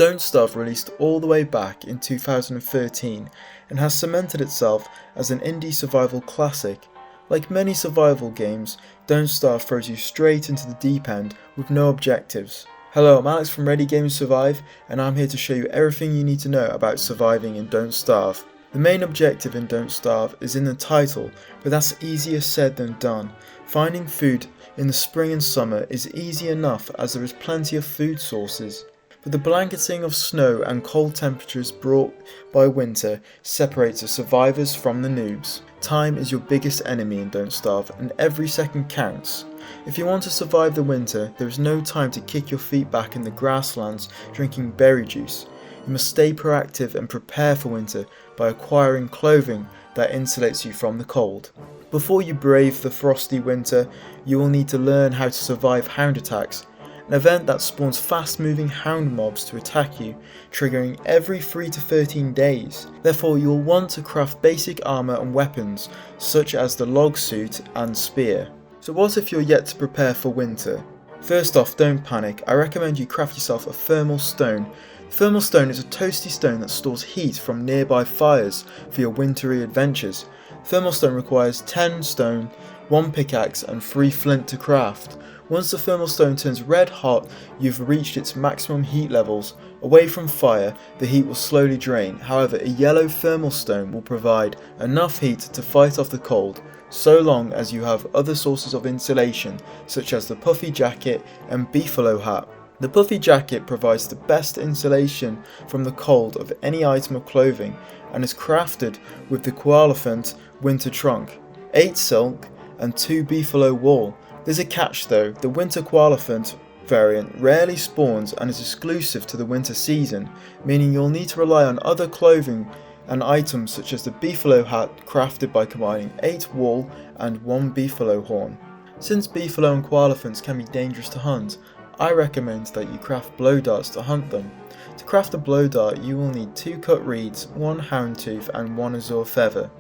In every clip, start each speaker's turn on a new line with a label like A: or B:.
A: Don't Starve released all the way back in 2013 and has cemented itself as an indie survival classic. Like many survival games, Don't Starve throws you straight into the deep end with no objectives. Hello, I'm Alex from Ready Game Survive, and I'm here to show you everything you need to know about surviving in Don't Starve. The main objective in Don't Starve is in the title, but that's easier said than done. Finding food in the spring and summer is easy enough as there is plenty of food sources. But the blanketing of snow and cold temperatures brought by winter separates the survivors from the noobs. Time is your biggest enemy in Don't Starve, and every second counts. If you want to survive the winter, there is no time to kick your feet back in the grasslands drinking berry juice. You must stay proactive and prepare for winter by acquiring clothing that insulates you from the cold. Before you brave the frosty winter, you will need to learn how to survive hound attacks, an event that spawns fast-moving hound mobs to attack you, triggering every 3 to 13 days. Therefore, you will want to craft basic armor and weapons, such as the log suit and spear. So what if you're yet to prepare for winter? First off, don't panic. I recommend you craft yourself a thermal stone. Thermal stone is a toasty stone that stores heat from nearby fires for your wintry adventures. Thermal stone requires 10 stone, 1 pickaxe and 3 flint to craft. Once the thermal stone turns red hot, you've reached its maximum heat levels. Away from fire, the heat will slowly drain. However, a yellow thermal stone will provide enough heat to fight off the cold, so long as you have other sources of insulation, such as the puffy jacket and beefalo hat. The puffy jacket provides the best insulation from the cold of any item of clothing and is crafted with the koalefant winter trunk, 8 silk and 2 beefalo wool. There's a catch though, the winter koalefant variant rarely spawns and is exclusive to the winter season, meaning you'll need to rely on other clothing and items such as the beefalo hat crafted by combining 8 wool and 1 beefalo horn. Since beefalo and koalefants can be dangerous to hunt, I recommend that you craft blow darts to hunt them. To craft a blow dart, you will need 2 cut reeds, 1 hound tooth and 1 azure feather.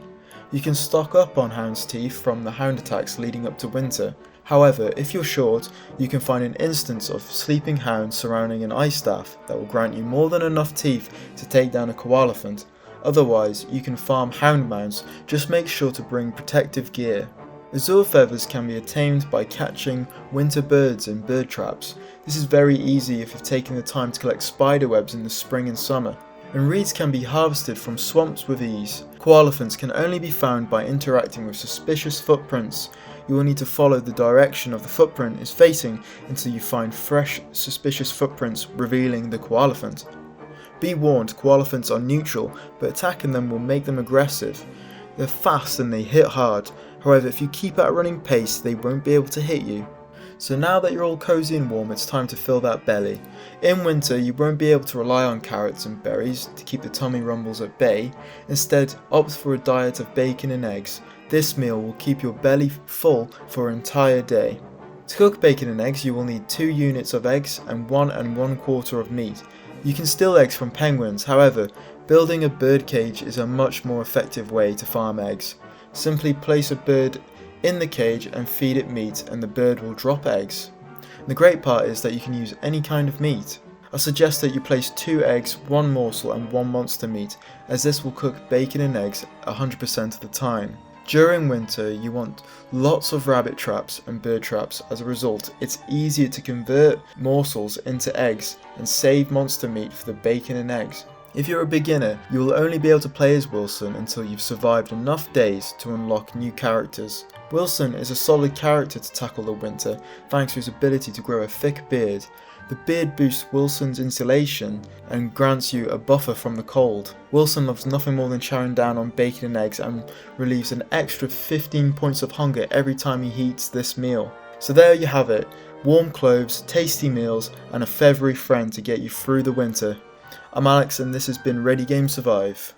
A: You can stock up on hound's teeth from the hound attacks leading up to winter. However, if you're short, you can find an instance of sleeping hounds surrounding an ice staff that will grant you more than enough teeth to take down a koalefant. Otherwise, you can farm hound mounts, just make sure to bring protective gear. Azure feathers can be attained by catching winter birds in bird traps. This is very easy if you've taken the time to collect spider webs in the spring and summer. And reeds can be harvested from swamps with ease. Koalefants can only be found by interacting with suspicious footprints. You will need to follow the direction of the footprint is facing until you find fresh, suspicious footprints revealing the koalefant. Be warned, koalefants are neutral, but attacking them will make them aggressive. They're fast and they hit hard, however if you keep at a running pace they won't be able to hit you. So now that you're all cozy and warm, it's time to fill that belly. In winter you won't be able to rely on carrots and berries to keep the tummy rumbles at bay. Instead, opt for a diet of bacon and eggs. This meal will keep your belly full for an entire day. To cook bacon and eggs you will need 2 units of eggs and 1 1/4 of meat. You can steal eggs from penguins, however, building a bird cage is a much more effective way to farm eggs. Simply place a bird in the cage and feed it meat and the bird will drop eggs. The great part is that you can use any kind of meat. I suggest that you place 2 eggs, 1 morsel and 1 monster meat, as this will cook bacon and eggs 100% of the time. During winter you want lots of rabbit traps and bird traps. As a result, it's easier to convert morsels into eggs and save monster meat for the bacon and eggs. If you're a beginner, you will only be able to play as Wilson until you've survived enough days to unlock new characters. Wilson is a solid character to tackle the winter thanks to his ability to grow a thick beard. The beard boosts Wilson's insulation and grants you a buffer from the cold. Wilson loves nothing more than chowing down on bacon and eggs and relieves an extra 15 points of hunger every time he eats this meal. So there you have it, warm clothes, tasty meals and a feathery friend to get you through the winter. I'm Alex and this has been Ready Game Survive.